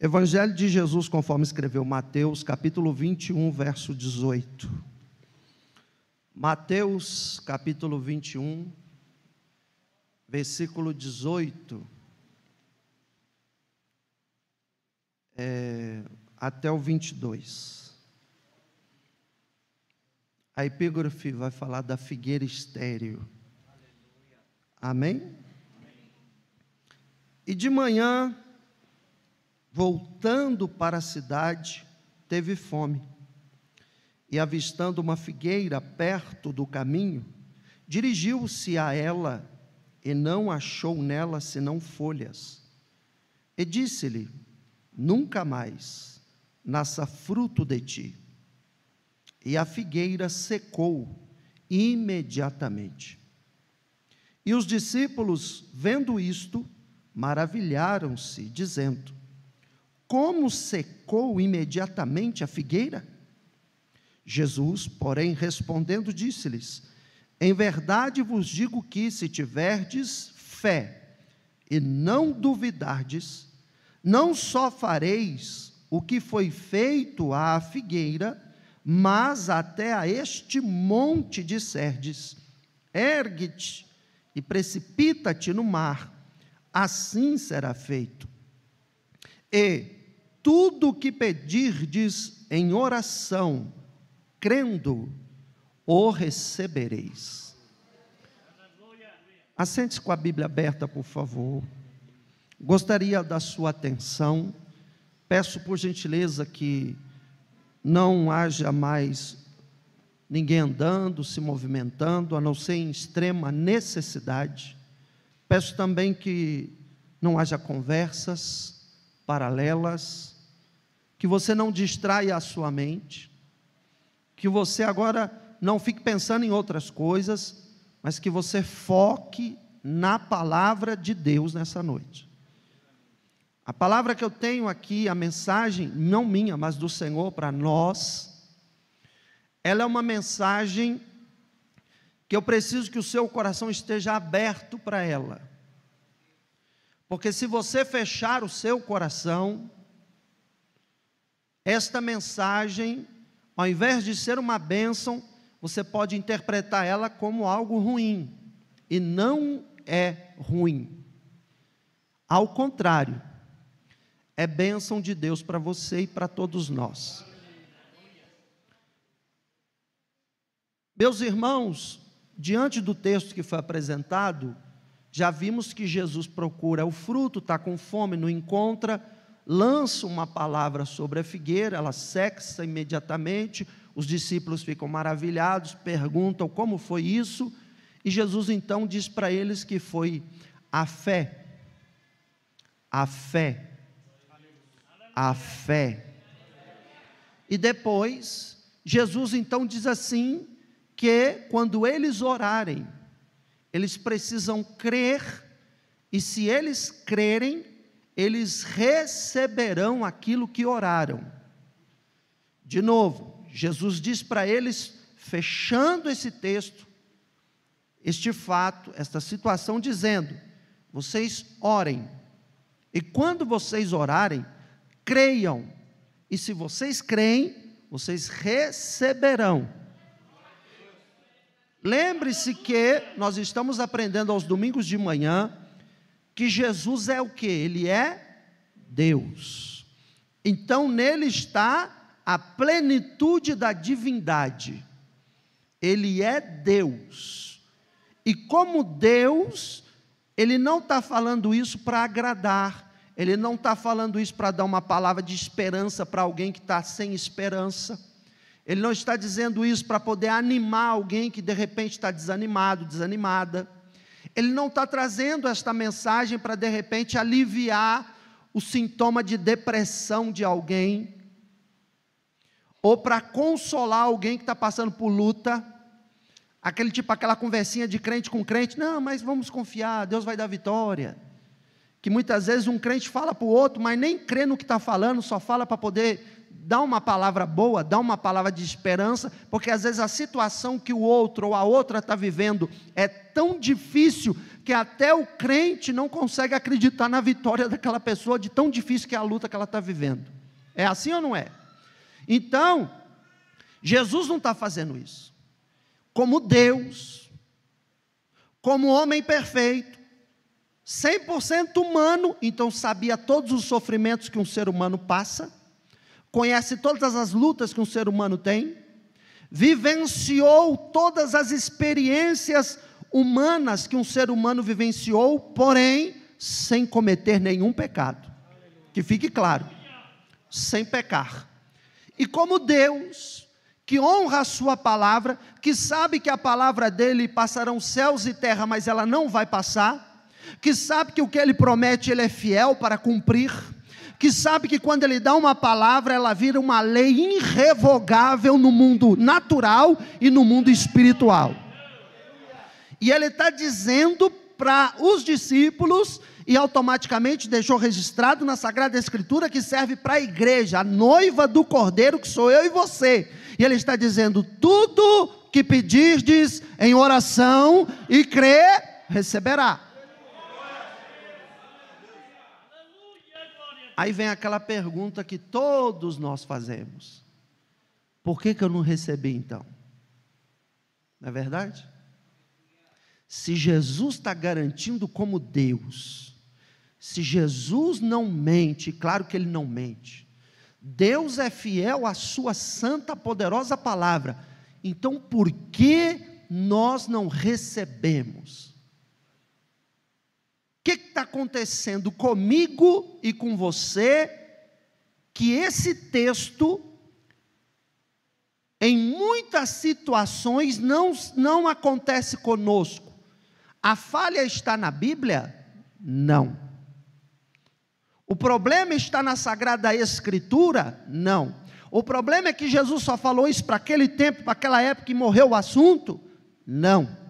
Evangelho de Jesus, conforme escreveu Mateus, capítulo 21, verso 18. Mateus, capítulo 21, versículo 18, até o 22. A epígrafe vai falar da figueira estéril. Amém? E de manhã, voltando para a cidade, teve fome. E avistando uma figueira perto do caminho, dirigiu-se a ela e não achou nela senão folhas. E disse-lhe: nunca mais nasça fruto de ti. E a figueira secou imediatamente. E os discípulos, vendo isto, maravilharam-se, dizendo: como secou imediatamente a figueira? Jesus, porém, respondendo, disse-lhes: em verdade vos digo que, se tiverdes fé e não duvidardes, não só fareis o que foi feito à figueira, mas até a este monte disserdes: ergue-te e precipita-te no mar, assim será feito. E tudo o que pedirdes em oração, crendo, o recebereis. Assente-se com a Bíblia aberta, por favor. Gostaria da sua atenção. Peço por gentileza que não haja mais ninguém andando, se movimentando, a não ser em extrema necessidade. Peço também que não haja conversas paralelas, que você não distraia a sua mente, que você agora não fique pensando em outras coisas, mas que você foque na palavra de Deus nessa noite. A palavra que eu tenho aqui, a mensagem, não minha, mas do Senhor para nós, ela é uma mensagem que eu preciso que o seu coração esteja aberto para ela. Porque se você fechar o seu coração, esta mensagem, ao invés de ser uma bênção, você pode interpretar ela como algo ruim. E não é ruim. Ao contrário, é bênção de Deus para você e para todos nós. Meus irmãos, diante do texto que foi apresentado, já vimos que Jesus procura o fruto, está com fome, não encontra, lança uma palavra sobre a figueira, ela seca imediatamente, os discípulos ficam maravilhados, perguntam como foi isso, e Jesus então diz para eles que foi a fé, a fé, a fé. E depois, Jesus então diz assim, que quando eles orarem, eles precisam crer, e se eles crerem, eles receberão aquilo que oraram. De novo, Jesus diz para eles, fechando esse texto, este fato, esta situação, dizendo: vocês orem, e quando vocês orarem, creiam, e se vocês creem, vocês receberão. Lembre-se que nós estamos aprendendo aos domingos de manhã, que Jesus é o quê? Ele é Deus. Então nele está a plenitude da divindade. Ele é Deus. E como Deus, Ele não está falando isso para agradar, Ele não está falando isso para dar uma palavra de esperança para alguém que está sem esperança. Ele não está dizendo isso para poder animar alguém que de repente está desanimado, desanimada. Ele não está trazendo esta mensagem para de repente aliviar o sintoma de depressão de alguém, ou para consolar alguém que está passando por luta, aquela conversinha de crente com crente, não, mas vamos confiar, Deus vai dar vitória, que muitas vezes um crente fala para o outro, mas nem crê no que está falando, só fala para poder dar uma palavra boa, dar uma palavra de esperança, porque às vezes a situação que o outro ou a outra está vivendo é tão difícil, que até o crente não consegue acreditar na vitória daquela pessoa, de tão difícil que é a luta que ela está vivendo. É assim ou não é? Então, Jesus não está fazendo isso. Como Deus, como homem perfeito, 100% humano, então sabia todos os sofrimentos que um ser humano passa, conhece todas as lutas que um ser humano tem, vivenciou todas as experiências humanas que um ser humano vivenciou, porém, sem cometer nenhum pecado. Que fique claro, sem pecar. E como Deus, que honra a sua palavra, que sabe que a palavra dele passarão céus e terra, mas ela não vai passar, que sabe que o que ele promete, ele é fiel para cumprir, que sabe que quando ele dá uma palavra, ela vira uma lei irrevogável no mundo natural e no mundo espiritual. E ele está dizendo para os discípulos, e automaticamente deixou registrado na Sagrada Escritura, que serve para a igreja, a noiva do Cordeiro, que sou eu e você. E ele está dizendo: tudo que pedirdes em oração e crer, receberá. Aí vem aquela pergunta que todos nós fazemos: por que eu não recebi então? Não é verdade? Se Jesus está garantindo como Deus, se Jesus não mente, claro que ele não mente, Deus é fiel à sua santa, poderosa palavra, então por que nós não recebemos? O que está acontecendo comigo e com você, que esse texto, em muitas situações, não acontece conosco? A falha está na Bíblia? Não. O problema está na Sagrada Escritura? Não. O problema é que Jesus só falou isso para aquele tempo, para aquela época que morreu o assunto? Não.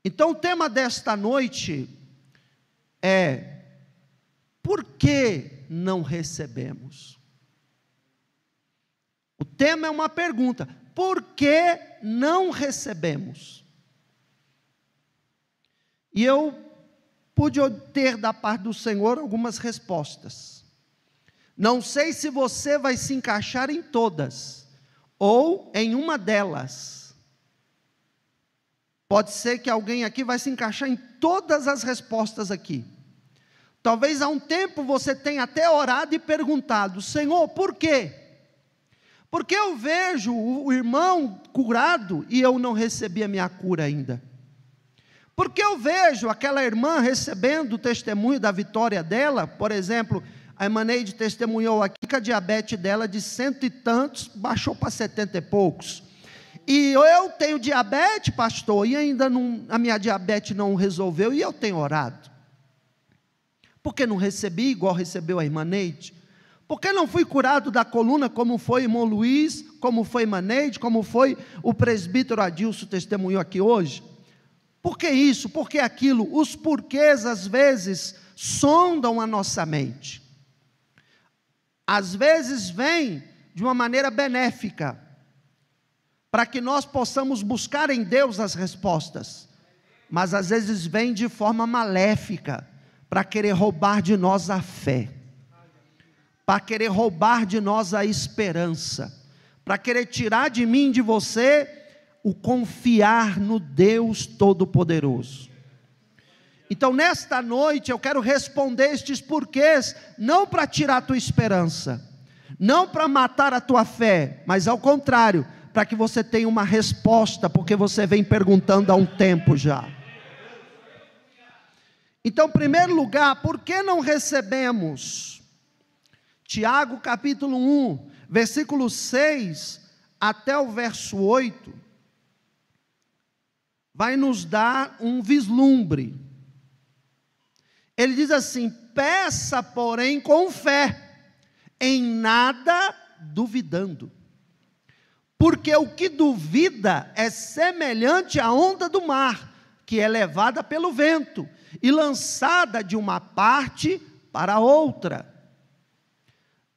Então o tema desta noite é: por que não recebemos? O tema é uma pergunta: por que não recebemos? E eu pude obter da parte do Senhor algumas respostas. Não sei se você vai se encaixar em todas, ou em uma delas. Pode ser que alguém aqui vai se encaixar em todas as respostas aqui. Talvez há um tempo você tenha até orado e perguntado: Senhor, por quê? Porque eu vejo o irmão curado e eu não recebi a minha cura ainda. Porque eu vejo aquela irmã recebendo o testemunho da vitória dela. Por exemplo, a Emaneide testemunhou aqui que a diabetes dela de 100 e tantos baixou para 70 e poucos. E eu tenho diabetes, pastor, e ainda não, a minha diabetes não resolveu, e eu tenho orado. Por que não recebi igual recebeu a irmã Neide? Por que não fui curado da coluna como foi irmão Luiz, como foi a irmã Neide, como foi o presbítero Adilson testemunhou aqui hoje? Por que isso? Por que aquilo? Os porquês às vezes sondam a nossa mente. Às vezes vem de uma maneira benéfica, para que nós possamos buscar em Deus as respostas, mas às vezes vem de forma maléfica, para querer roubar de nós a fé, para querer roubar de nós a esperança, para querer tirar de mim e de você o confiar no Deus Todo-Poderoso. Então nesta noite eu quero responder estes porquês, não para tirar a tua esperança, não para matar a tua fé, mas ao contrário, para que você tenha uma resposta, porque você vem perguntando há um tempo já. Então, em primeiro lugar, por que não recebemos? Tiago capítulo 1, versículo 6 até o verso 8, vai nos dar um vislumbre. Ele diz assim: peça, porém, com fé, em nada duvidando. Porque o que duvida é semelhante à onda do mar, que é levada pelo vento e lançada de uma parte para outra.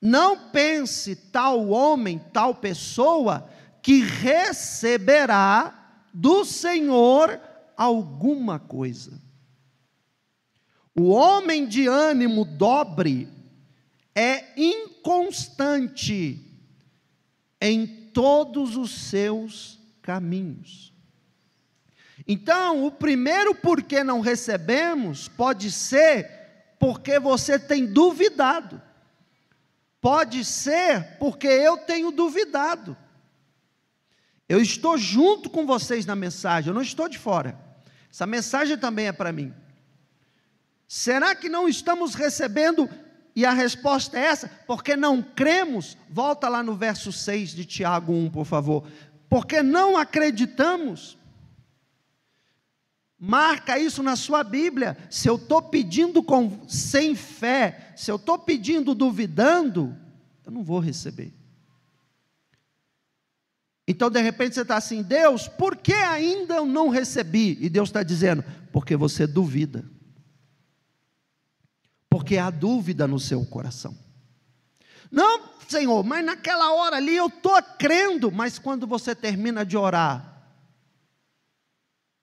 Não pense tal homem, tal pessoa, que receberá do Senhor alguma coisa. O homem de ânimo dobre é inconstante em todos os seus caminhos. Então, o primeiro porquê não recebemos pode ser porque você tem duvidado. Pode ser porque eu tenho duvidado. Eu estou junto com vocês na mensagem, eu não estou de fora. Essa mensagem também é para mim. Será que não estamos recebendo? E a resposta é essa, porque não cremos. Volta lá no verso 6 de Tiago 1, por favor. Porque não acreditamos. Marca isso na sua Bíblia. Se eu estou pedindo sem fé, se eu estou pedindo duvidando, eu não vou receber. Então de repente você está assim: Deus, por que ainda eu não recebi? E Deus está dizendo: porque você duvida. Porque há dúvida no seu coração. Não, Senhor, mas naquela hora ali eu estou crendo. Mas quando você termina de orar,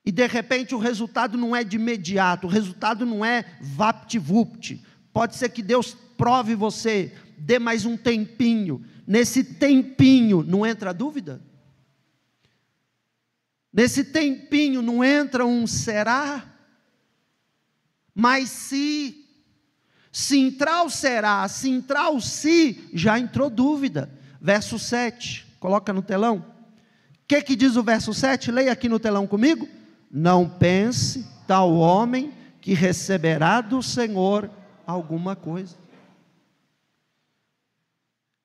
e de repente o resultado não é de imediato, o resultado não é vapt-vupt. Pode ser que Deus prove você, dê mais um tempinho. Nesse tempinho não entra dúvida? Nesse tempinho não entra um será? Mas se entrar o será, se entrar o se, já entrou dúvida. Verso 7, coloca no telão. O que diz o verso 7? Leia aqui no telão comigo. Não pense tal homem que receberá do Senhor alguma coisa.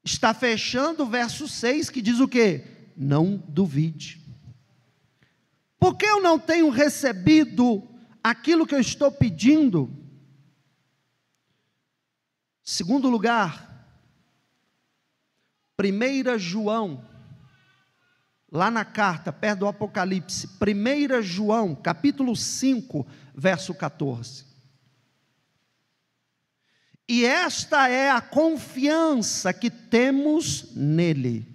Está fechando o verso 6 que diz o quê? Não duvide. Por que eu não tenho recebido aquilo que eu estou pedindo? Segundo lugar, 1 João, lá na carta, perto do Apocalipse, 1 João, capítulo 5, verso 14. E esta é a confiança que temos nele,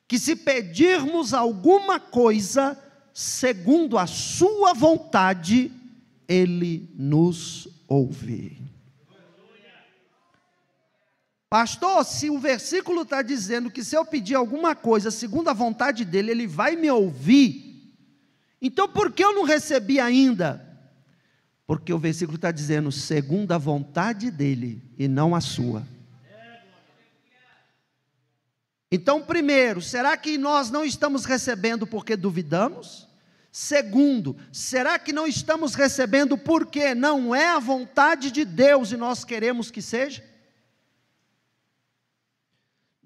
que se pedirmos alguma coisa, segundo a sua vontade, ele nos ouve. Pastor, se o versículo está dizendo que se eu pedir alguma coisa segundo a vontade dele, ele vai me ouvir, então por que eu não recebi ainda? Porque o versículo está dizendo segundo a vontade dele e não a sua. Então, primeiro, será que nós não estamos recebendo porque duvidamos? Segundo, será que não estamos recebendo porque não é a vontade de Deus e nós queremos que seja?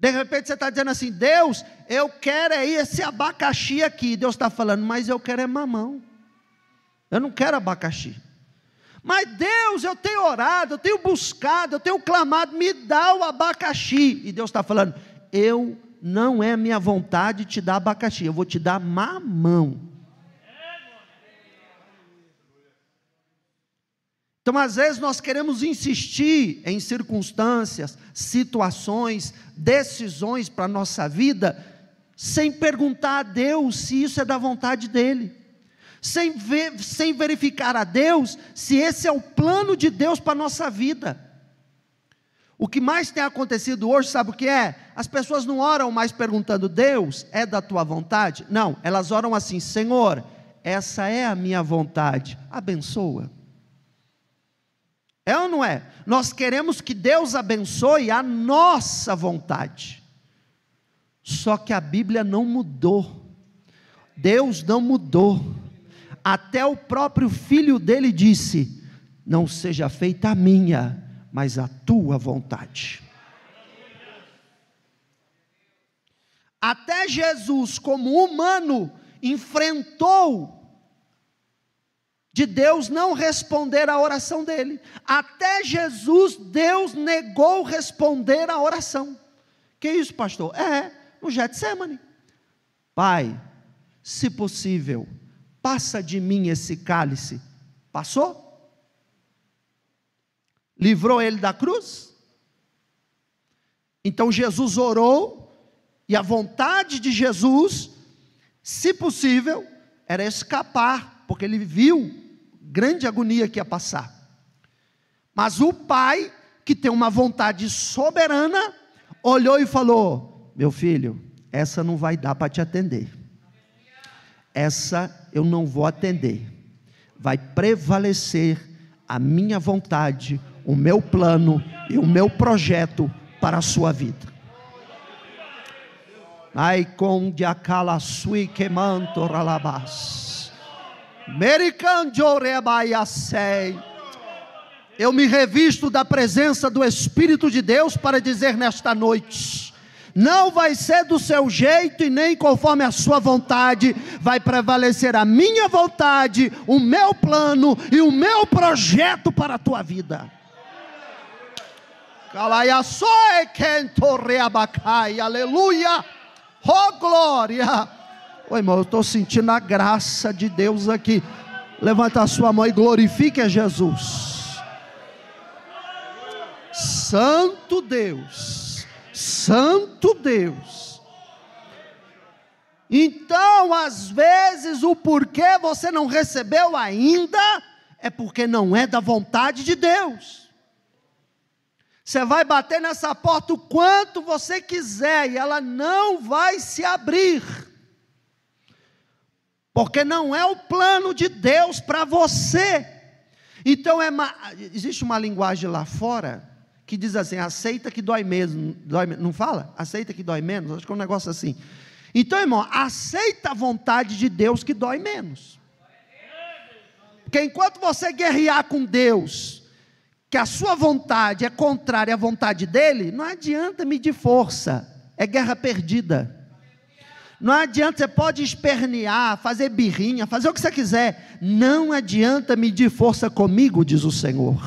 De repente você está dizendo assim: Deus, eu quero esse abacaxi aqui. Deus está falando: mas eu quero mamão, eu não quero abacaxi. Mas Deus, eu tenho orado, eu tenho buscado, eu tenho clamado, me dá o abacaxi. E Deus está falando: não é minha vontade te dar abacaxi, eu vou te dar mamão. Então, às vezes, nós queremos insistir em circunstâncias, situações, decisões para a nossa vida, sem perguntar a Deus se isso é da vontade dEle, sem verificar a Deus se esse é o plano de Deus para a nossa vida. O que mais tem acontecido hoje, sabe o que é? As pessoas não oram mais perguntando: Deus, é da tua vontade? Não, elas oram assim: Senhor, essa é a minha vontade, abençoa. É ou não é? Nós queremos que Deus abençoe a nossa vontade. Só que a Bíblia não mudou. Deus não mudou. Até o próprio Filho dele disse: não seja feita a minha, mas a tua vontade. Até Jesus, como humano, enfrentou de Deus não responder à oração dele. Até Jesus, Deus negou responder à oração. Que isso, pastor? No Getsemane. Pai, se possível, passa de mim esse cálice. Passou? Livrou ele da cruz? Então Jesus orou, e a vontade de Jesus, se possível, era escapar porque ele viu grande agonia que ia passar. Mas o pai, que tem uma vontade soberana, olhou e falou: meu filho, essa não vai dar para te atender. Essa eu não vou atender. Vai prevalecer a minha vontade, o meu plano e o meu projeto para a sua vida. Ai com diacala sui quemanto ralabas. Mericanjo rebaiasei. Eu me revisto da presença do Espírito de Deus para dizer nesta noite: não vai ser do seu jeito e nem conforme a sua vontade, vai prevalecer a minha vontade, o meu plano e o meu projeto para a tua vida. Aleluia, oh glória. Ô irmão, eu estou sentindo a graça de Deus aqui. Levanta a sua mão e glorifique a Jesus. Santo Deus, Santo Deus. Então, às vezes, o porquê você não recebeu ainda é porque não é da vontade de Deus. Você vai bater nessa porta o quanto você quiser e ela não vai se abrir, porque não é o plano de Deus para você. Então existe uma linguagem lá fora que diz assim: aceita que dói mesmo, não fala? Aceita que dói menos, acho que é um negócio assim. Então, irmão, aceita a vontade de Deus que dói menos, porque enquanto você guerrear com Deus, que a sua vontade é contrária à vontade dele, não adianta medir força, é guerra perdida. Não adianta, você pode espernear, fazer birrinha, fazer o que você quiser, não adianta medir força comigo, diz o Senhor.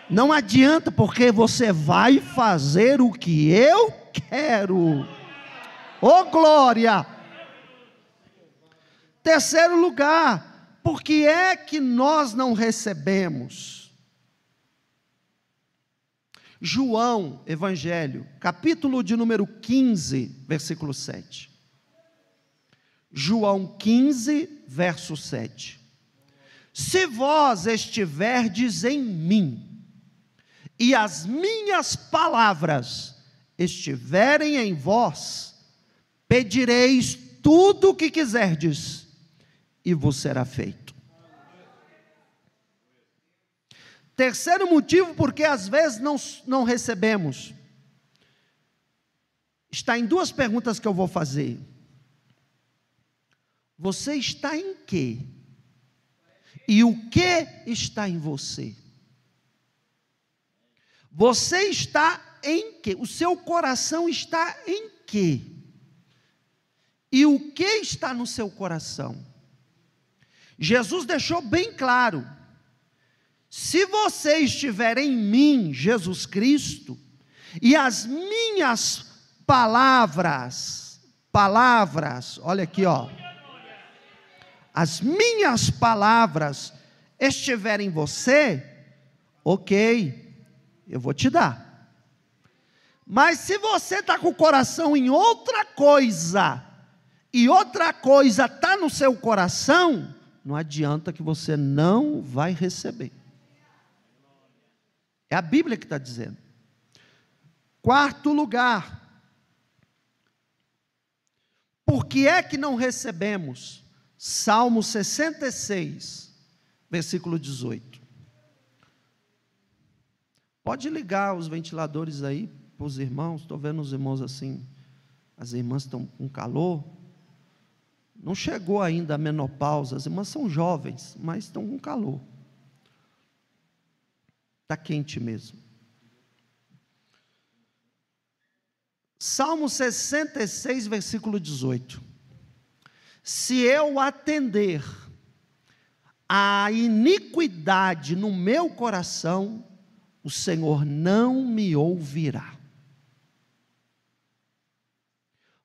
Não adianta, porque você vai fazer o que eu quero. Oh glória! Terceiro lugar, por que é que nós não recebemos? João, Evangelho, capítulo de número 15, versículo 7. João 15, verso 7. Se vós estiverdes em mim, e as minhas palavras estiverem em vós, pedireis tudo o que quiserdes, e vos será feito. Terceiro motivo porque às vezes não recebemos, está em duas perguntas que eu vou fazer. Você está em quê? E o que está em você? Você está em quê? O seu coração está em quê? E o que está no seu coração? Jesus deixou bem claro: se você estiver em mim, Jesus Cristo, e as minhas palavras, olha aqui, ó, as minhas palavras estiverem em você, ok, eu vou te dar. Mas se você está com o coração em outra coisa, e outra coisa está no seu coração, não adianta, que você não vai receber. É a Bíblia que está dizendo. Quarto lugar, por que é que não recebemos? Salmo 66, versículo 18. Pode ligar os ventiladores aí para os irmãos. Estou vendo os irmãos assim, as irmãs estão com calor. Não chegou ainda a menopausa, as irmãs são jovens, mas estão com calor. Está quente mesmo. Salmo 66, versículo 18. Se eu atender a iniquidade no meu coração, o Senhor não me ouvirá.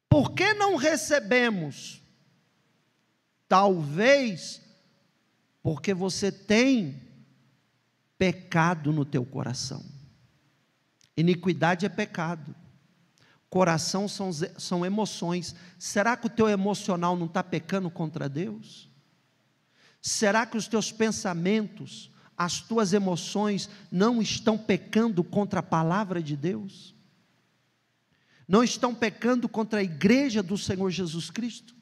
Por que não recebemos? Talvez porque você tem pecado no teu coração. Iniquidade é pecado. Coração são emoções. Será que o teu emocional não está pecando contra Deus? Será que os teus pensamentos, as tuas emoções não estão pecando contra a palavra de Deus? Não estão pecando contra a igreja do Senhor Jesus Cristo?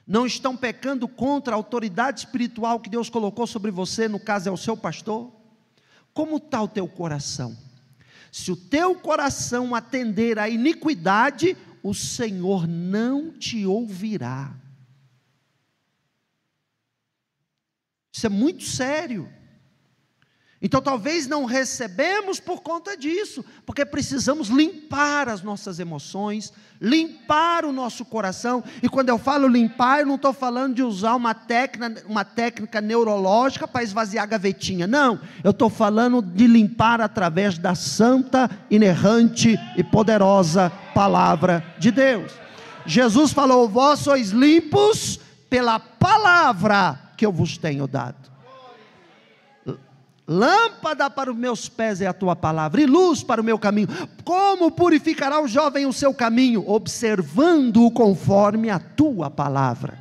Não estão pecando contra a autoridade espiritual que Deus colocou sobre você, no caso é o seu pastor? Como está o teu coração? Se o teu coração atender à iniquidade, o Senhor não te ouvirá. Isso é muito sério. Então talvez não recebemos por conta disso, porque precisamos limpar as nossas emoções, limpar o nosso coração. E quando eu falo limpar, eu não estou falando de usar uma técnica neurológica para esvaziar a gavetinha, não, eu estou falando de limpar através da santa, inerrante e poderosa palavra de Deus. Jesus falou: vós sois limpos pela palavra que eu vos tenho dado. Lâmpada para os meus pés é a tua palavra, e luz para o meu caminho. Como purificará o jovem o seu caminho? Observando-o conforme a tua palavra.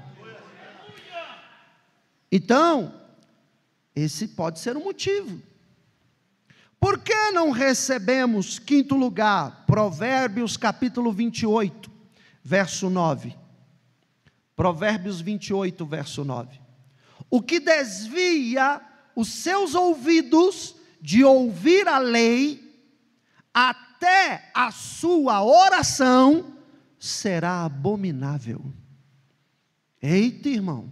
Então, esse pode ser um motivo. Por que não recebemos, quinto lugar, Provérbios capítulo 28, verso 9. Provérbios 28, verso 9. O que desvia os seus ouvidos de ouvir a lei, até a sua oração será abominável. Eita, irmão,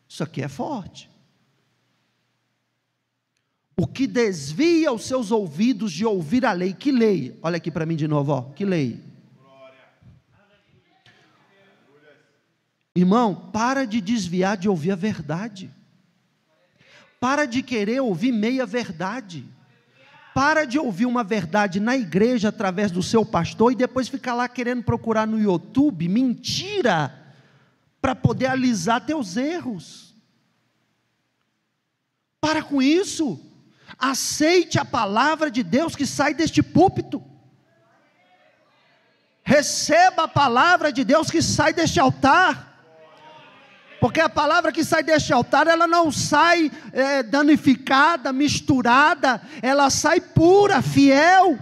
isso aqui é forte. O que desvia os seus ouvidos de ouvir a lei, que lei? Olha aqui para mim de novo, ó, que lei? Irmão, para de desviar de ouvir a verdade. Para de querer ouvir meia verdade. Para de ouvir uma verdade na igreja através do seu pastor e depois ficar lá querendo procurar no YouTube mentira para poder alisar teus erros. Para com isso. Aceite a palavra de Deus que sai deste púlpito. Receba a palavra de Deus que sai deste altar. Porque a palavra que sai deste altar, ela não sai danificada, misturada, ela sai pura, fiel.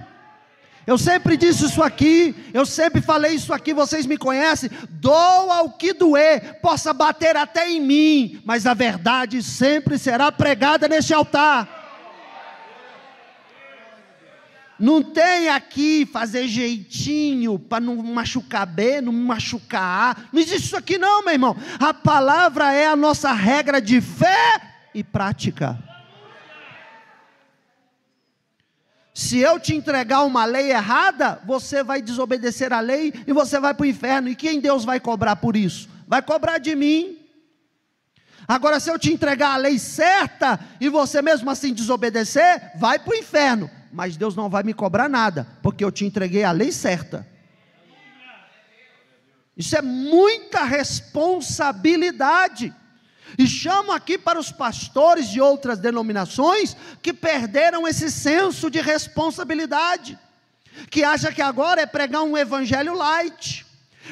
Eu sempre disse isso aqui, eu sempre falei isso aqui, vocês me conhecem. Doa o que doer, possa bater até em mim, mas a verdade sempre será pregada neste altar. Não tem aqui fazer jeitinho para não machucar B, não machucar A. Não existe isso aqui não, meu irmão. A palavra é a nossa regra de fé e prática. Se eu te entregar uma lei errada, você vai desobedecer a lei e você vai para o inferno. E quem Deus vai cobrar por isso? Vai cobrar de mim. Agora, se eu te entregar a lei certa e você mesmo assim desobedecer, vai para o inferno. Mas Deus não vai me cobrar nada, porque eu te entreguei a lei certa. Isso é muita responsabilidade. E chamo aqui para os pastores de outras denominações que perderam esse senso de responsabilidade, que acha que agora é pregar um evangelho light,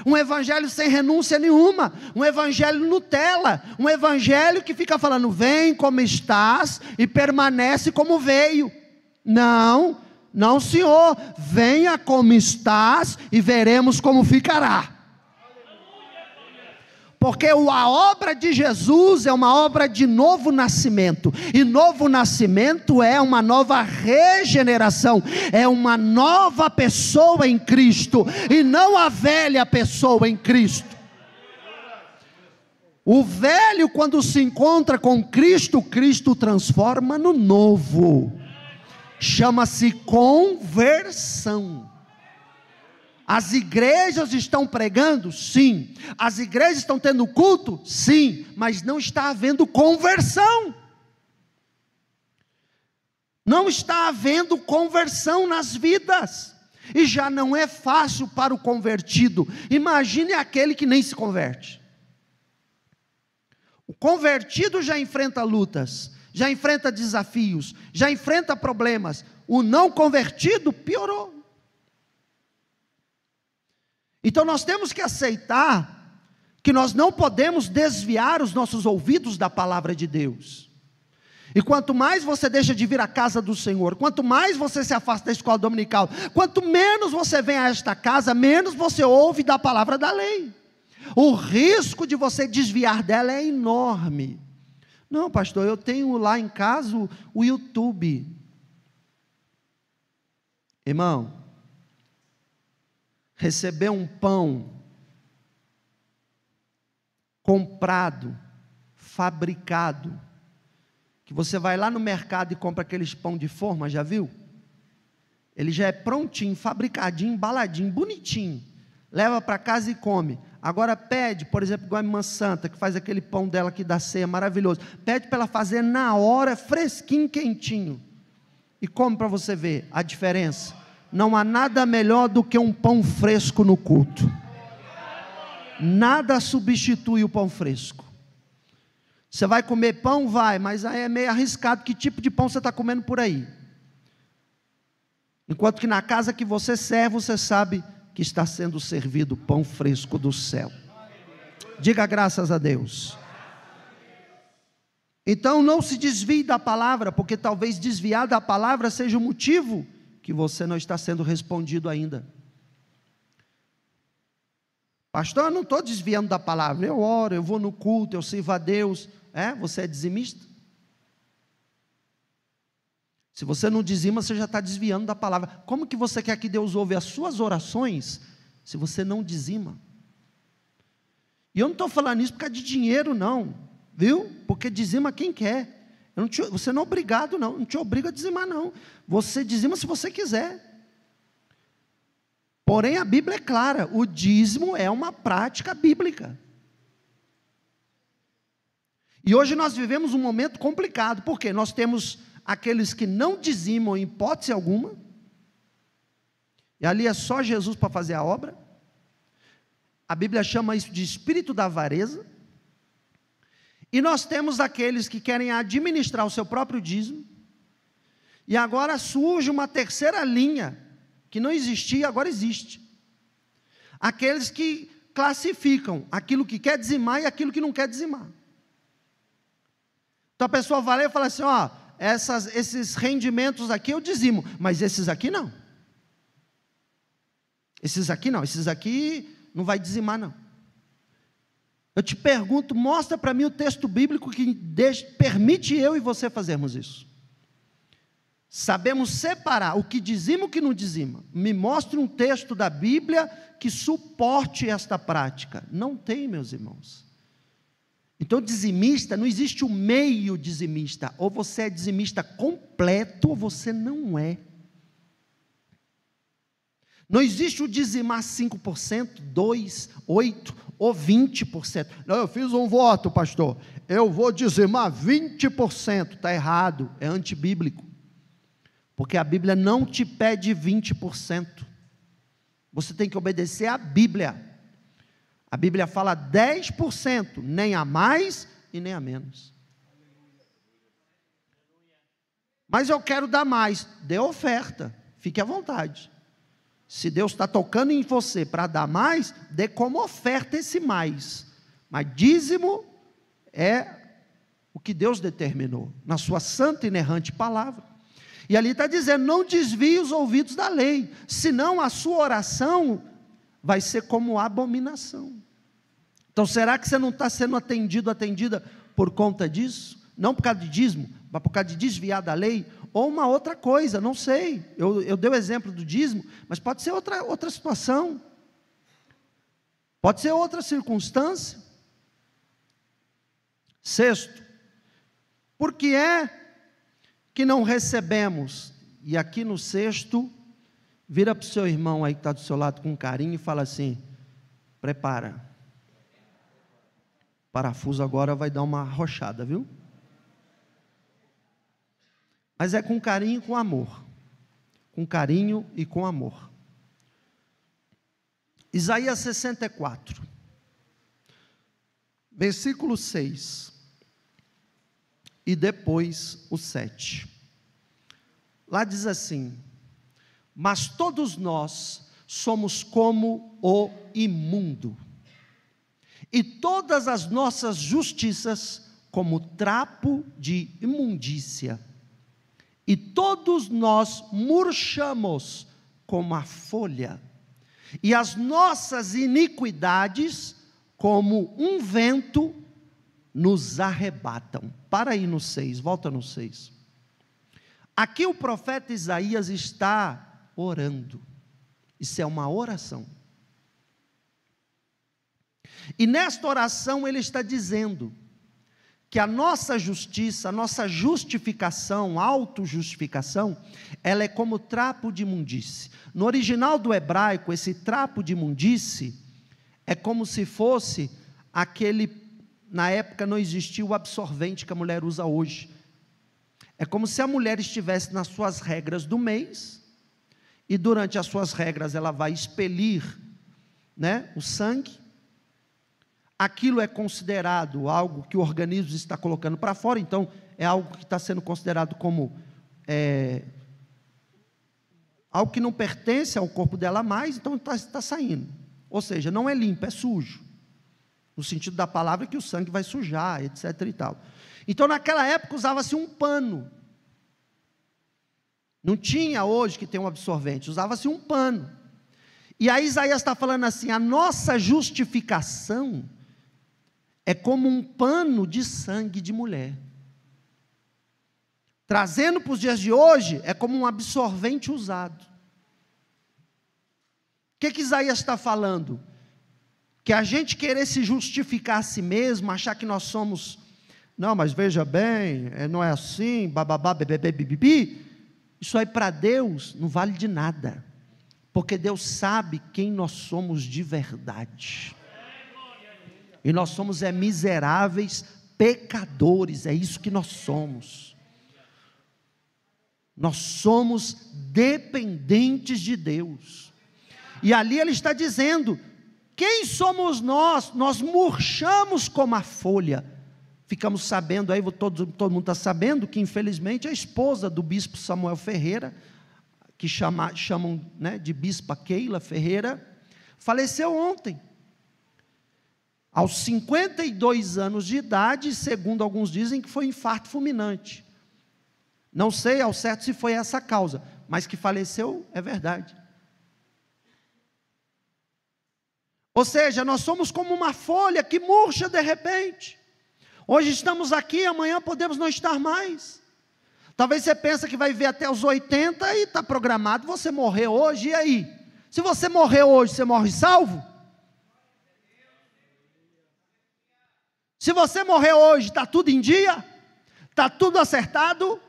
um evangelho sem renúncia nenhuma, um evangelho Nutella, um evangelho que fica falando: vem como estás e permanece como veio. Não, não senhor, venha como estás e veremos como ficará. Porque a obra de Jesus é uma obra de novo nascimento, e novo nascimento é uma nova regeneração, é uma nova pessoa em Cristo, e não a velha pessoa em Cristo. O velho, quando se encontra com Cristo, Cristo transforma no novo. Chama-se conversão. As igrejas estão pregando? Sim. As igrejas estão tendo culto? Sim. Mas não está havendo conversão. Não está havendo conversão nas vidas. E já não é fácil para o convertido. Imagine aquele que nem se converte. O convertido já enfrenta lutas, já enfrenta desafios, já enfrenta problemas. O não convertido piorou. Então nós temos que aceitar que nós não podemos desviar os nossos ouvidos da palavra de Deus. E quanto mais você deixa de vir à casa do Senhor, quanto mais você se afasta da escola dominical, quanto menos você vem a esta casa, menos você ouve da palavra da lei. O risco de você desviar dela é enorme. Não, pastor, eu tenho lá em casa o YouTube. Irmão, receber um pão comprado, fabricado, que você vai lá no mercado e compra aqueles pão de forma, já viu? Ele já é prontinho, fabricadinho, embaladinho, bonitinho. Leva para casa e come. Agora pede, por exemplo, igual a irmã Santa, que faz aquele pão dela que dá ceia, maravilhoso. Pede para ela fazer na hora, fresquinho, quentinho. E come para você ver a diferença. Não há nada melhor do que um pão fresco no culto. Nada substitui o pão fresco. Você vai comer pão? Vai, mas aí é meio arriscado. Que tipo de pão você está comendo por aí? Enquanto que na casa que você serve, você sabe que está sendo servido pão fresco do céu. Diga graças a Deus. Então não se desvie da palavra, porque talvez desviar da palavra seja o motivo que você não está sendo respondido ainda. Pastor, eu não estou desviando da palavra, eu oro, eu vou no culto, eu sirvo a Deus. Você é dizimista? Se você não dizima, você já está desviando da palavra. Como que você quer que Deus ouve as suas orações, se você não dizima? E eu não estou falando isso por causa de dinheiro não, viu? Porque dizima quem quer. Você não é obrigado não te obriga a dizimar não. Você dizima se você quiser. Porém a Bíblia é clara, o dízimo é uma prática bíblica. E hoje nós vivemos um momento complicado, porque nós temos aqueles que não dizimam em hipótese alguma, e ali é só Jesus para fazer a obra. A Bíblia chama isso de espírito da avareza. E nós temos aqueles que querem administrar o seu próprio dízimo, e agora surge uma terceira linha, que não existia, agora existe. Aqueles que classificam aquilo que quer dizimar e aquilo que não quer dizimar. Então a pessoa vai lá e fala assim, esses rendimentos aqui eu dizimo, mas esses aqui não. Esses aqui não vai dizimar não. Eu te pergunto, mostra para mim o texto bíblico que permite eu e você fazermos isso. Sabemos separar o que dizima e o que não dizima. Me mostre um texto da Bíblia que suporte esta prática. Não tem, meus irmãos. Então dizimista, não existe o meio dizimista. Ou você é dizimista completo ou você não é. Não existe o dizimar 5%, 2%, 8% ou 20%. Não, eu fiz um voto, pastor. Eu vou dizimar 20%. Está errado, é antibíblico. Porque a Bíblia não te pede 20%. Você tem que obedecer à Bíblia. A Bíblia fala 10%, nem a mais e nem a menos. Mas eu quero dar mais. Dê oferta, fique à vontade. Se Deus está tocando em você para dar mais, dê como oferta esse mais. Mas dízimo é o que Deus determinou, na sua santa e inerrante palavra. E ali está dizendo, não desvie os ouvidos da lei, senão a sua oração vai ser como abominação. Então será que você não está sendo atendida por conta disso? Não por causa de dízimo, mas por causa de desviar da lei? Ou uma outra coisa, não sei, eu dei o exemplo do dízimo, mas pode ser outra situação, pode ser outra circunstância. Sexto, por que é que não recebemos? E aqui no sexto, vira para o seu irmão aí que está do seu lado com carinho e fala assim, prepara, parafuso agora vai dar uma arrochada, viu? Mas é com carinho e com amor. Com carinho e com amor. Isaías 64. Versículo 6. E depois o 7. Lá diz assim: mas todos nós somos como o imundo, e todas as nossas justiças como trapo de imundícia. E todos nós murchamos como a folha, e as nossas iniquidades, como um vento, nos arrebatam. Para aí no 6, volta no 6. Aqui o profeta Isaías está orando. Isso é uma oração. E nesta oração ele está dizendo que a nossa justiça, a nossa justificação, autojustificação, ela é como trapo de imundície. No original do hebraico, esse trapo de imundície é como se fosse aquele, na época não existia o absorvente que a mulher usa hoje. É como se a mulher estivesse nas suas regras do mês, e durante as suas regras ela vai expelir, né, o sangue. Aquilo é considerado algo que o organismo está colocando para fora, então é algo que está sendo considerado como algo que não pertence ao corpo dela mais, então está saindo. Ou seja, não é limpo, é sujo. No sentido da palavra que o sangue vai sujar, etc. e tal. Então naquela época usava-se um pano. Não tinha hoje que tem um absorvente, usava-se um pano. E aí Isaías está falando assim, a nossa justificação é como um pano de sangue de mulher. Trazendo para os dias de hoje, é como um absorvente usado. O que Isaías está falando? Que a gente querer se justificar a si mesmo, achar que nós somos, não, mas veja bem, não é assim, bababá, bebê, bibibi, isso aí para Deus não vale de nada, porque Deus sabe quem nós somos de verdade. E nós somos miseráveis pecadores, é isso que nós somos. Nós somos dependentes de Deus. E ali ele está dizendo, quem somos nós? Nós murchamos como a folha. Ficamos sabendo, aí todo mundo está sabendo, que infelizmente a esposa do bispo Samuel Ferreira, que chamam, né, de bispa Keila Ferreira, faleceu ontem. Aos 52 anos de idade, segundo alguns dizem que foi infarto fulminante. Não sei ao certo se foi essa a causa, mas que faleceu é verdade. Ou seja, nós somos como uma folha que murcha de repente. Hoje estamos aqui, amanhã podemos não estar mais. Talvez você pense que vai viver até os 80 e está programado você morrer hoje, e aí? Se você morrer hoje, você morre salvo? Se você morrer hoje, está tudo em dia? Está tudo acertado?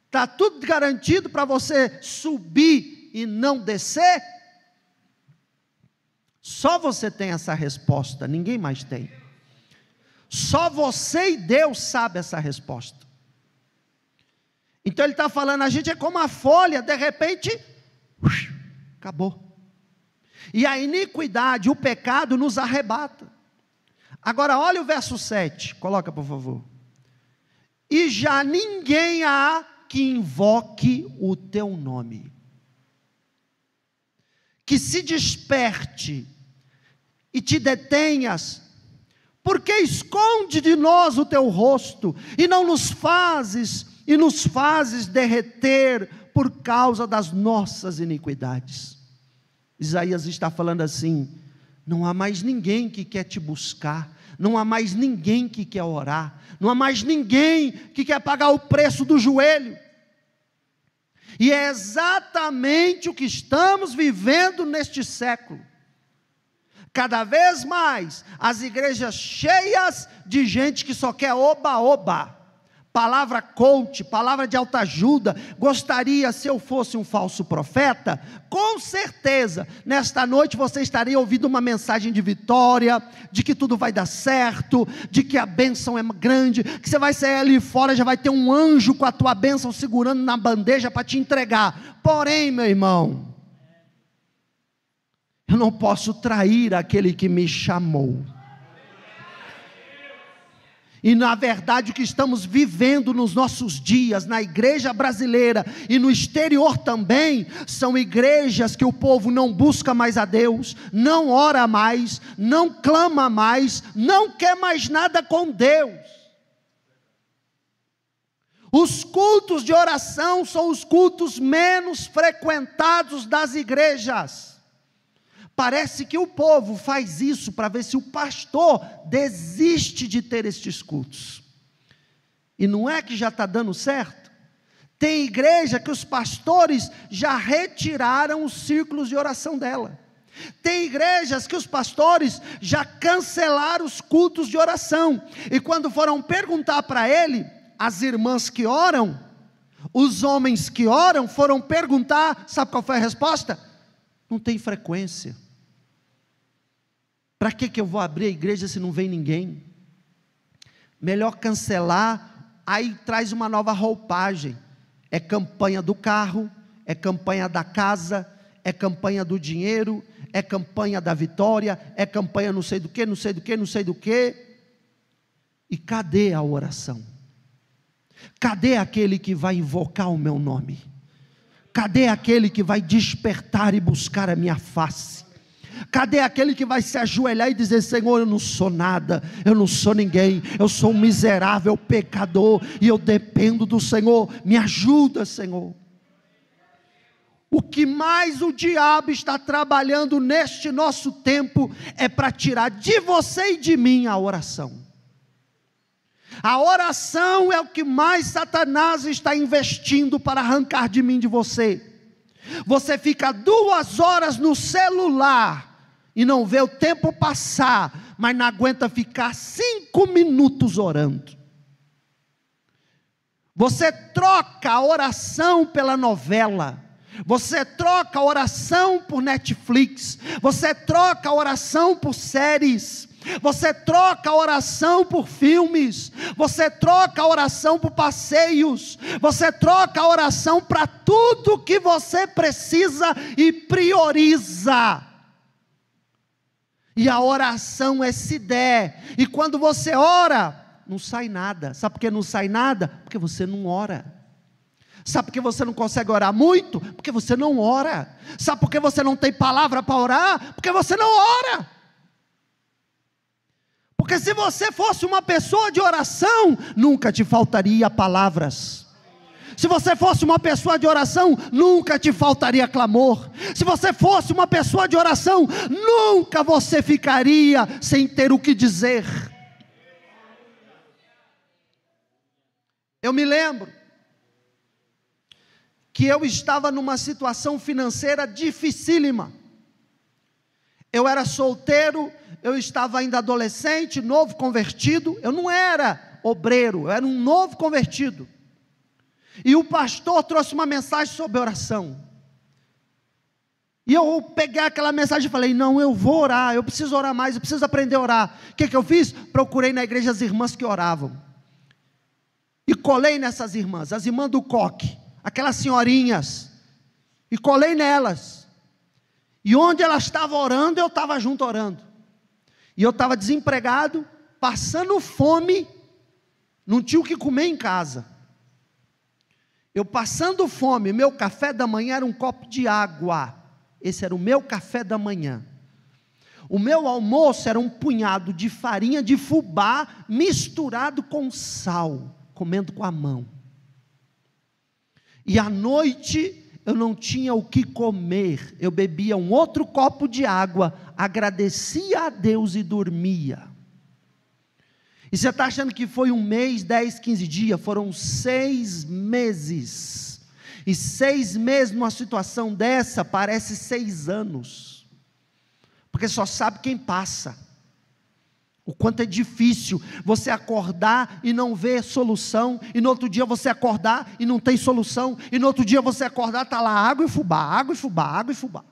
Está tudo garantido para você subir e não descer? Só você tem essa resposta, ninguém mais tem. Só você e Deus sabem essa resposta. Então ele está falando, a gente é como a folha, de repente, acabou. E a iniquidade, o pecado nos arrebata. Agora olha o verso 7, coloca por favor. E já ninguém há que invoque o teu nome, que se desperte e te detenhas, porque esconde de nós o teu rosto, e não nos fazes derreter por causa das nossas iniquidades. Isaías está falando assim, não há mais ninguém que quer te buscar, não há mais ninguém que quer orar, não há mais ninguém que quer pagar o preço do joelho. E é exatamente o que estamos vivendo neste século. Cada vez mais, as igrejas cheias de gente que só quer oba-oba, palavra coach, palavra de autoajuda. Gostaria, se eu fosse um falso profeta, com certeza, nesta noite você estaria ouvindo uma mensagem de vitória, de que tudo vai dar certo, de que a bênção é grande, que você vai sair ali fora, já vai ter um anjo com a tua bênção segurando na bandeja para te entregar. Porém, meu irmão, eu não posso trair aquele que me chamou. E na verdade o que estamos vivendo nos nossos dias, na igreja brasileira e no exterior também, são igrejas que o povo não busca mais a Deus, não ora mais, não clama mais, não quer mais nada com Deus. Os cultos de oração são os cultos menos frequentados das igrejas. Parece que o povo faz isso para ver se o pastor desiste de ter estes cultos. E não é que já está dando certo? Tem igreja que os pastores já retiraram os círculos de oração dela. Tem igrejas que os pastores já cancelaram os cultos de oração. E quando foram perguntar para ele, as irmãs que oram, os homens que oram, foram perguntar, sabe qual foi a resposta? Não tem frequência. Para que eu vou abrir a igreja se não vem ninguém? Melhor cancelar, aí traz uma nova roupagem. É campanha do carro, é campanha da casa, é campanha do dinheiro, é campanha da vitória, é campanha não sei do que, não sei do que, não sei do que. E cadê a oração? Cadê aquele que vai invocar o meu nome? Cadê aquele que vai despertar e buscar a minha face? Cadê aquele que vai se ajoelhar e dizer: Senhor, eu não sou nada, eu não sou ninguém, eu sou um miserável pecador, e eu dependo do Senhor, me ajuda, Senhor. O que mais o diabo está trabalhando neste nosso tempo, é para tirar de você e de mim a oração. A oração é o que mais Satanás está investindo para arrancar de mim e de você. Você fica 2 horas no celular e não vê o tempo passar, mas não aguenta ficar 5 minutos orando. Você troca a oração pela novela, você troca a oração por Netflix, você troca a oração por séries, você troca a oração por filmes, você troca a oração por passeios, você troca a oração para tudo que você precisa e prioriza. E a oração é se der, e quando você ora, não sai nada. Sabe por que não sai nada? Porque você não ora. Sabe por que você não consegue orar muito? Porque você não ora. Sabe por que você não tem palavra para orar? Porque você não ora. Porque se você fosse uma pessoa de oração, nunca te faltaria palavras. Se você fosse uma pessoa de oração, nunca te faltaria clamor. Se você fosse uma pessoa de oração, nunca você ficaria sem ter o que dizer. Eu me lembro que eu estava numa situação financeira dificílima. Eu era solteiro, eu estava ainda adolescente, novo convertido. Eu não era obreiro, eu era um novo convertido. E o pastor trouxe uma mensagem sobre oração. E eu peguei aquela mensagem e falei: não, eu vou orar, eu preciso orar mais, eu preciso aprender a orar. O que eu fiz? Procurei na igreja as irmãs que oravam. E colei nessas irmãs, as irmãs do coque, aquelas senhorinhas. E colei nelas. E onde elas estavam orando, eu estava junto orando. E eu estava desempregado, passando fome, não tinha o que comer em casa. Eu passando fome, meu café da manhã era um copo de água. Esse era o meu café da manhã. O meu almoço era um punhado de farinha de fubá misturado com sal, comendo com a mão. E à noite eu não tinha o que comer, eu bebia um outro copo de água, agradecia a Deus e dormia. E você está achando que foi 1 mês, 10, 15 dias? Foram 6 meses. E 6 meses numa situação dessa parece 6 anos. Porque só sabe quem passa. O quanto é difícil você acordar e não ver solução. E no outro dia você acordar e não tem solução. E no outro dia você acordar, está lá água e fubá, água e fubá, água e fubá.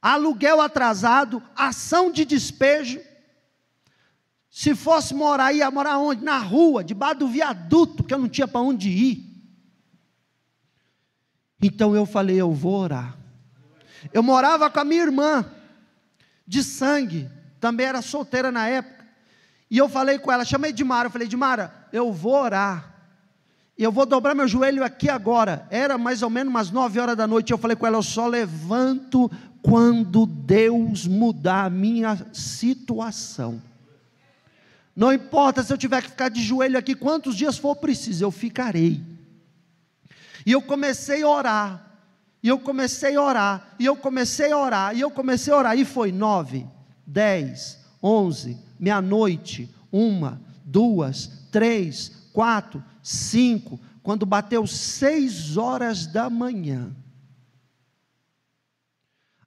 Aluguel atrasado, ação de despejo. Se fosse morar, ia morar onde? Na rua, debaixo do viaduto, porque eu não tinha para onde ir. Então eu falei: eu vou orar. Eu morava com a minha irmã, de sangue, também era solteira na época. E eu falei com ela, chamei Dimara, eu falei, Dimara, eu vou orar. E eu vou dobrar meu joelho aqui agora. Era mais ou menos umas 9 horas da noite. Eu falei com ela, eu só levanto quando Deus mudar a minha situação. Não importa se eu tiver que ficar de joelho aqui, quantos dias for preciso, eu ficarei. E eu comecei a orar. E eu comecei a orar. E eu comecei a orar. E eu comecei a orar. E foi 9, 10, 11, meia-noite, 1, 2, 3, 4, 5, quando bateu 6 horas da manhã,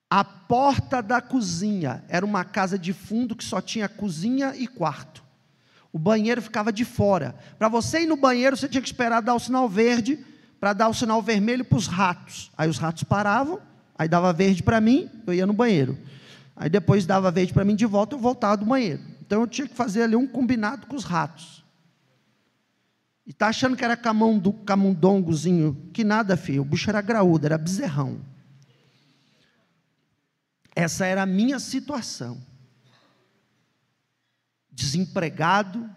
a porta da cozinha, era uma casa de fundo que só tinha cozinha e quarto, o banheiro ficava de fora. Para você ir no banheiro, você tinha que esperar dar o sinal verde, para dar o sinal vermelho para os ratos. Aí os ratos paravam, aí dava verde para mim, eu ia no banheiro. Aí depois dava verde para mim de volta, eu voltava do banheiro. Então eu tinha que fazer ali um combinado com os ratos. E está achando que era camundongozinho, que nada, filho, o bicho era graúdo, era bezerrão. Essa era a minha situação. Desempregado,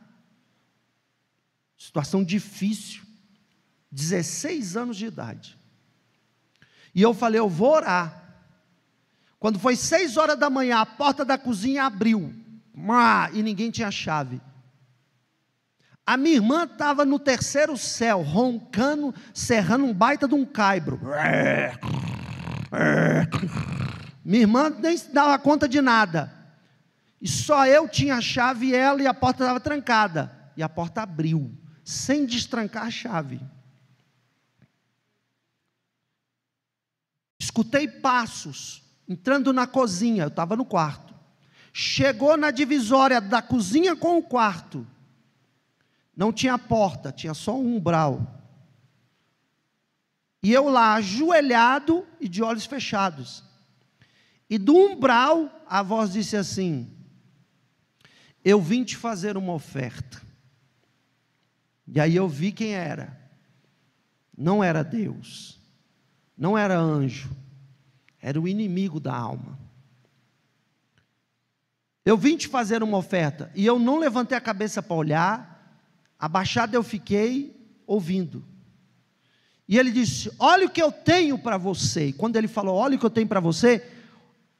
situação difícil, 16 anos de idade. E eu falei, eu vou orar. Quando foi 6 horas da manhã, a porta da cozinha abriu, e ninguém tinha chave. A minha irmã estava no terceiro céu, roncando, serrando um baita de um caibro. Minha irmã nem dava conta de nada. E só eu tinha a chave, ela, e a porta estava trancada. E a porta abriu, sem destrancar a chave. Escutei passos, entrando na cozinha, eu estava no quarto. Chegou na divisória da cozinha com o quarto. Não tinha porta, tinha só um umbral. E eu lá, ajoelhado e de olhos fechados. E do umbral, a voz disse assim, eu vim te fazer uma oferta. E aí eu vi quem era. Não era Deus, não era anjo, era o inimigo da alma. Eu vim te fazer uma oferta. E eu não levantei a cabeça para olhar, abaixado eu fiquei ouvindo. E ele disse, olha o que eu tenho para você. E quando ele falou, olha o que eu tenho para você,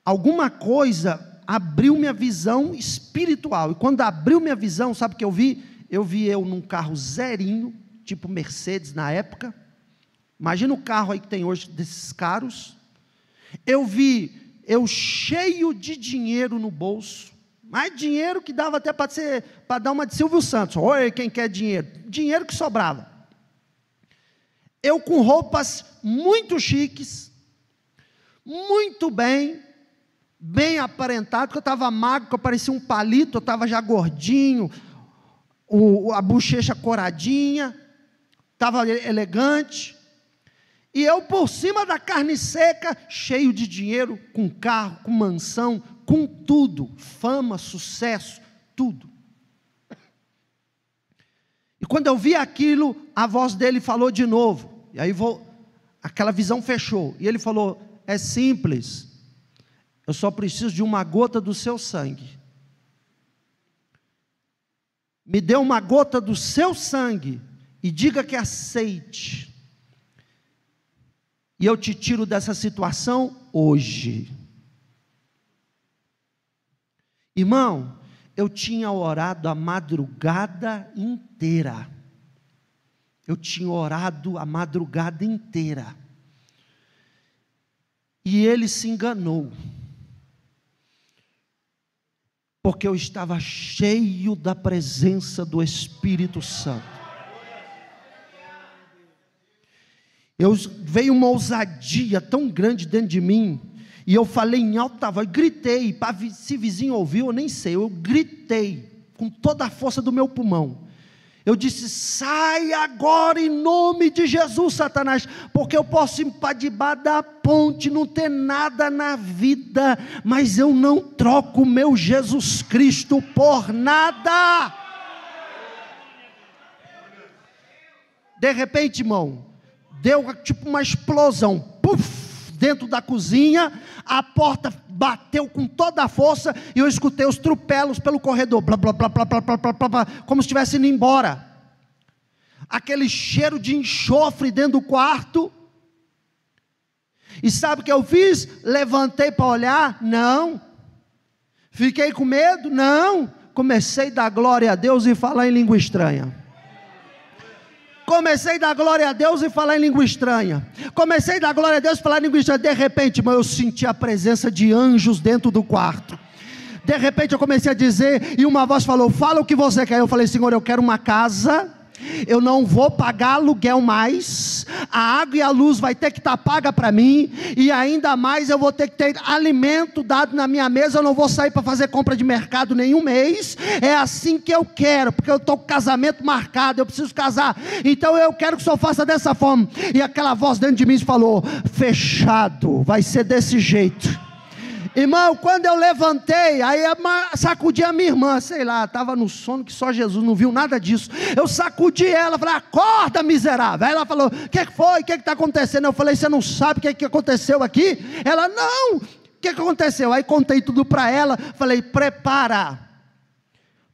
alguma coisa abriu minha visão espiritual. E quando abriu minha visão, sabe o que eu vi? Eu vi eu num carro zerinho, tipo Mercedes na época. Imagina o carro aí que tem hoje, desses caros. Eu vi eu cheio de dinheiro no bolso. Mais dinheiro que dava até para dar uma de Silvio Santos. Oi, quem quer dinheiro? Dinheiro que sobrava. Eu com roupas muito chiques, muito bem aparentado, que eu estava magro, que eu parecia um palito, eu estava já gordinho, a bochecha coradinha, estava elegante. E eu por cima da carne seca, cheio de dinheiro, com carro, com mansão, com tudo, fama, sucesso, tudo. E quando eu vi aquilo, a voz dele falou de novo, e aí aquela visão fechou, e ele falou, é simples, eu só preciso de uma gota do seu sangue. Me dê uma gota do seu sangue, e diga que aceite, e eu te tiro dessa situação hoje. Irmão, eu tinha orado a madrugada inteira. Eu tinha orado a madrugada inteira. E ele se enganou. Porque eu estava cheio da presença do Espírito Santo. Veio uma ousadia tão grande dentro de mim. E eu falei em alta voz, gritei, se vizinho ouviu, eu nem sei, eu gritei, com toda a força do meu pulmão. Eu disse, sai agora em nome de Jesus, Satanás, porque eu posso ir para debaixo da ponte, não ter nada na vida, mas eu não troco o meu Jesus Cristo por nada. De repente, irmão, deu tipo uma explosão, puf, dentro da cozinha, a porta bateu com toda a força, e eu escutei os trupelos pelo corredor, blá, blá, blá, blá, blá, blá, blá, blá, blá, como se estivesse indo embora, aquele cheiro de enxofre dentro do quarto. E sabe o que eu fiz? Levantei para olhar? Não. Fiquei com medo? Não. Comecei a dar glória a Deus e falar em língua estranha. Comecei a dar glória a Deus e falar em língua estranha. Comecei a dar glória a Deus e falar em língua estranha. De repente, irmão, eu senti a presença de anjos dentro do quarto. De repente eu comecei a dizer, e uma voz falou: fala o que você quer. Eu falei: Senhor, eu quero uma casa. Eu não vou pagar aluguel mais, a água e a luz vai ter que estar paga para mim, e ainda mais eu vou ter que ter alimento dado na minha mesa. Eu não vou sair para fazer compra de mercado nenhum mês. É assim que eu quero, porque eu estou com casamento marcado, eu preciso casar, então eu quero que o Senhor faça dessa forma. E aquela voz dentro de mim falou: fechado, vai ser desse jeito. Irmão, quando eu levantei, aí eu sacudi a minha irmã, sei lá, estava no sono que só Jesus, não viu nada disso. Eu sacudi ela, falei: acorda, miserável. Aí ela falou: o que foi? O que está acontecendo? Eu falei: você não sabe o que aconteceu aqui? Ela: não, o que aconteceu? Aí contei tudo para ela, falei: prepara,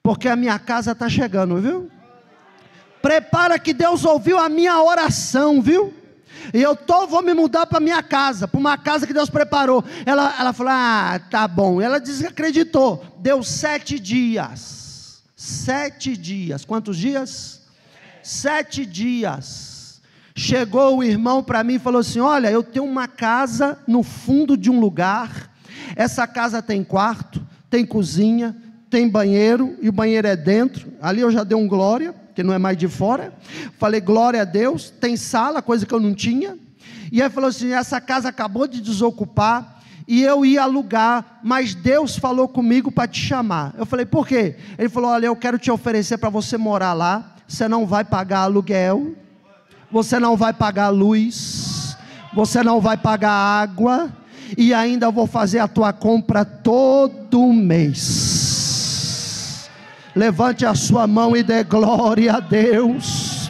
porque a minha casa está chegando, viu? Prepara que Deus ouviu a minha oração, viu? E eu vou me mudar para minha casa, para uma casa que Deus preparou. Ela falou: ah, tá bom. Ela desacreditou. Deu 7 dias. 7 dias. Quantos dias? 7 dias. Chegou o irmão para mim e falou assim: olha, eu tenho uma casa no fundo de um lugar. Essa casa tem quarto, tem cozinha, tem banheiro, e o banheiro é dentro. Ali eu já dei um glória, que não é mais de fora. Falei: glória a Deus. Tem sala, coisa que eu não tinha. E aí falou assim: essa casa acabou de desocupar, e eu ia alugar, mas Deus falou comigo para te chamar. Eu falei: por quê? Ele falou: olha, eu quero te oferecer para você morar lá. Você não vai pagar aluguel, você não vai pagar luz, você não vai pagar água, e ainda vou fazer a tua compra todo mês. Levante a sua mão e dê glória a Deus,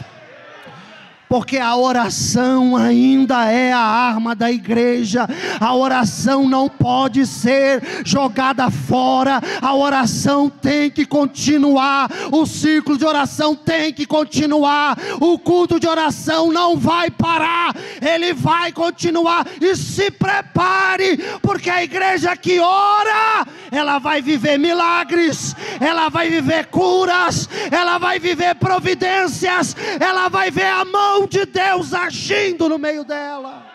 porque a oração ainda é a arma da igreja. A oração não pode ser jogada fora, a oração tem que continuar, o ciclo de oração tem que continuar, o culto de oração não vai parar, ele vai continuar. E se prepare, porque a igreja que ora, ela vai viver milagres, ela vai viver curas, ela vai viver providências, ela vai ver a mão de Deus agindo no meio dela.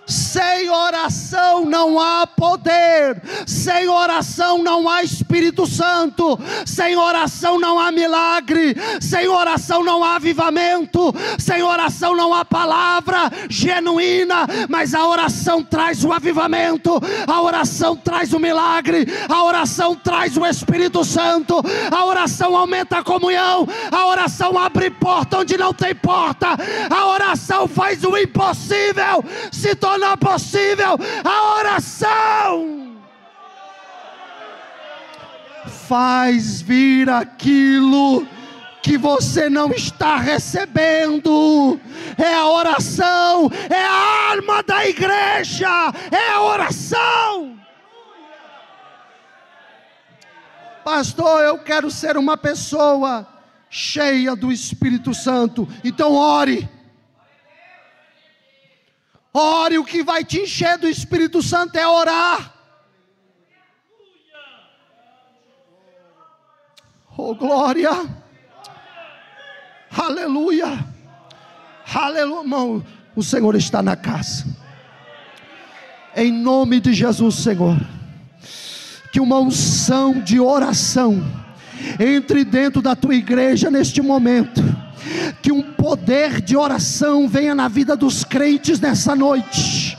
Sem oração não há poder, sem oração não há Espírito Santo, sem oração não há milagre, sem oração não há avivamento, sem oração não há palavra genuína. Mas a oração traz o avivamento, a oração traz o milagre, a oração traz o Espírito Santo, a oração aumenta a comunhão, a oração abre porta onde não tem porta, a oração faz o impossível se tornar possível. A oração faz vir aquilo que você não está recebendo. É a oração, é a arma da igreja, é a oração. Pastor, eu quero ser uma pessoa cheia do Espírito Santo. Então ore. Ore, o que vai te encher do Espírito Santo é orar. Oh, glória. Aleluia. Aleluia. Irmão, o Senhor está na casa. Em nome de Jesus, Senhor, que uma unção de oração entre dentro da tua igreja neste momento. Que um poder de oração venha na vida dos crentes nessa noite.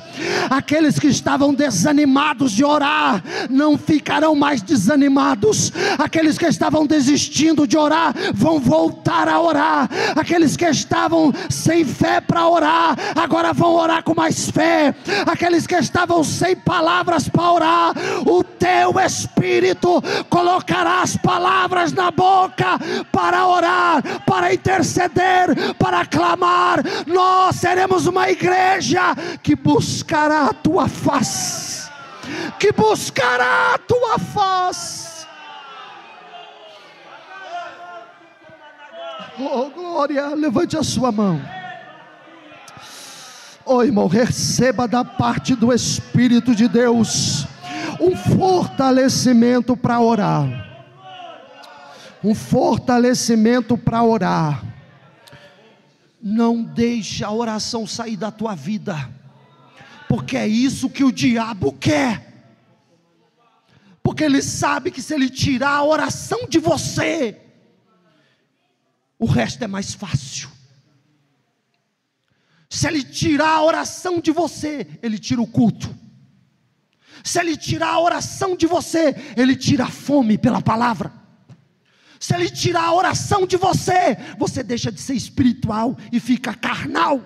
Aqueles que estavam desanimados de orar, não ficarão mais desanimados. Aqueles que estavam desistindo de orar, vão voltar a orar. Aqueles que estavam sem fé para orar, agora vão orar com mais fé. Aqueles que estavam sem palavras para orar, o teu Espírito colocará as palavras na boca para orar, para interceder, para clamar. Nós seremos uma igreja que buscará a tua face, que buscará a tua face. Oh glória, levante a sua mão. Oh irmão, receba da parte do Espírito de Deus um fortalecimento para orar. Um fortalecimento para orar. Não deixe a oração sair da tua vida, porque é isso que o diabo quer. Porque ele sabe que se ele tirar a oração de você, o resto é mais fácil. Se ele tirar a oração de você, ele tira o culto. Se ele tirar a oração de você, ele tira a fome pela palavra. Se ele tirar a oração de você, você deixa de ser espiritual e fica carnal.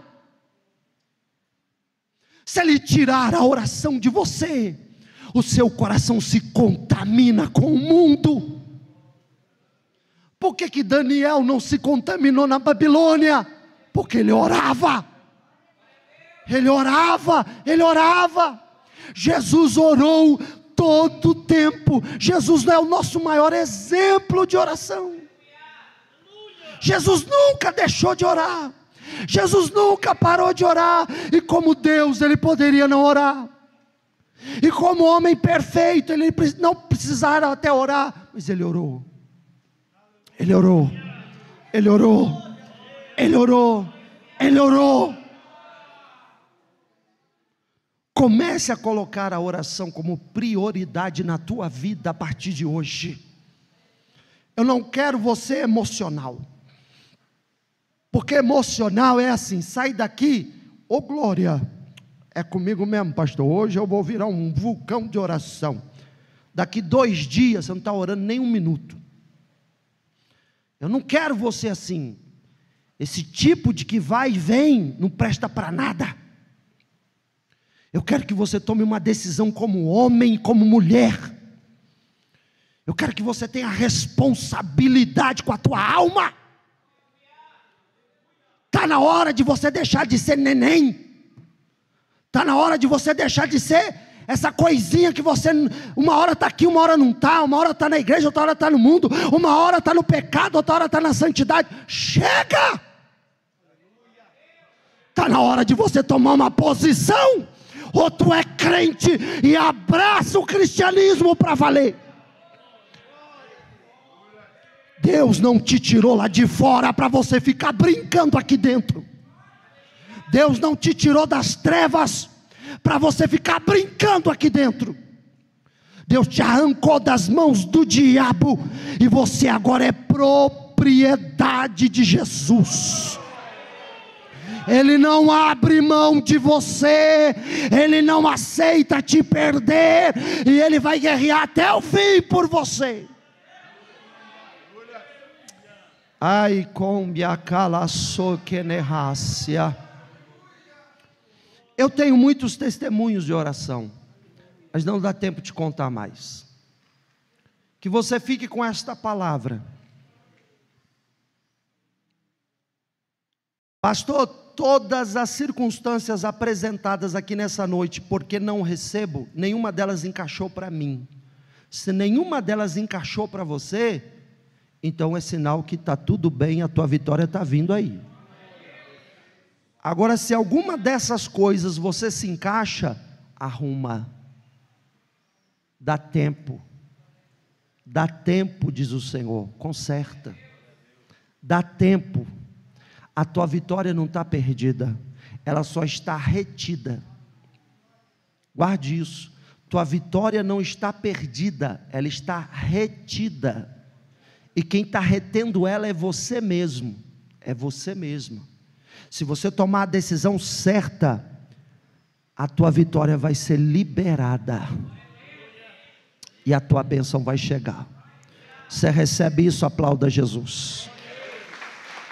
Se ele tirar a oração de você, o seu coração se contamina com o mundo. Por que Daniel não se contaminou na Babilônia? Porque ele orava. Ele orava, ele orava. Jesus orou todo o tempo. Jesus não é o nosso maior exemplo de oração? Jesus nunca deixou de orar. Jesus nunca parou de orar. E como Deus, ele poderia não orar. E como homem perfeito, ele não precisara até orar, mas ele orou. Ele orou. Ele orou. Ele orou. Ele orou. Comece a colocar a oração como prioridade na tua vida a partir de hoje. Eu não quero você emocional, porque emocional é assim, sai daqui, ô glória, é comigo mesmo pastor, hoje eu vou virar um vulcão de oração. Daqui 2 dias você não está orando nem 1 minuto. Eu não quero você assim. Esse tipo de que vai e vem, não presta para nada. Eu quero que você tome uma decisão como homem, como mulher. Eu quero que você tenha responsabilidade com a tua alma. Está na hora de você deixar de ser neném. Está na hora de você deixar de ser essa coisinha que você, uma hora está aqui, uma hora não está, uma hora está na igreja, outra hora está no mundo, uma hora está no pecado, outra hora está na santidade. Chega! Está na hora de você tomar uma posição. Ou tu é crente e abraça o cristianismo para valer. Deus não te tirou lá de fora para você ficar brincando aqui dentro. Deus não te tirou das trevas para você ficar brincando aqui dentro. Deus te arrancou das mãos do diabo e você agora é propriedade de Jesus. Ele não abre mão de você, Ele não aceita te perder, e Ele vai guerrear até o fim por você. Ai, combia calaço que nerrácia. Eu tenho muitos testemunhos de oração, mas não dá tempo de contar mais. Que você fique com esta palavra. Pastor, todas as circunstâncias apresentadas aqui nessa noite, porque não recebo, nenhuma delas encaixou para mim. Se nenhuma delas encaixou para você, então é sinal que está tudo bem, a tua vitória está vindo aí. Agora, se alguma dessas coisas você se encaixa, arruma. Dá tempo, diz o Senhor, conserta. Dá tempo. A tua vitória não está perdida, ela só está retida. Guarde isso. Tua vitória não está perdida, ela está retida. E quem está retendo ela é você mesmo, é você mesmo. Se você tomar a decisão certa, a tua vitória vai ser liberada e a tua bênção vai chegar. Você recebe isso, aplauda Jesus.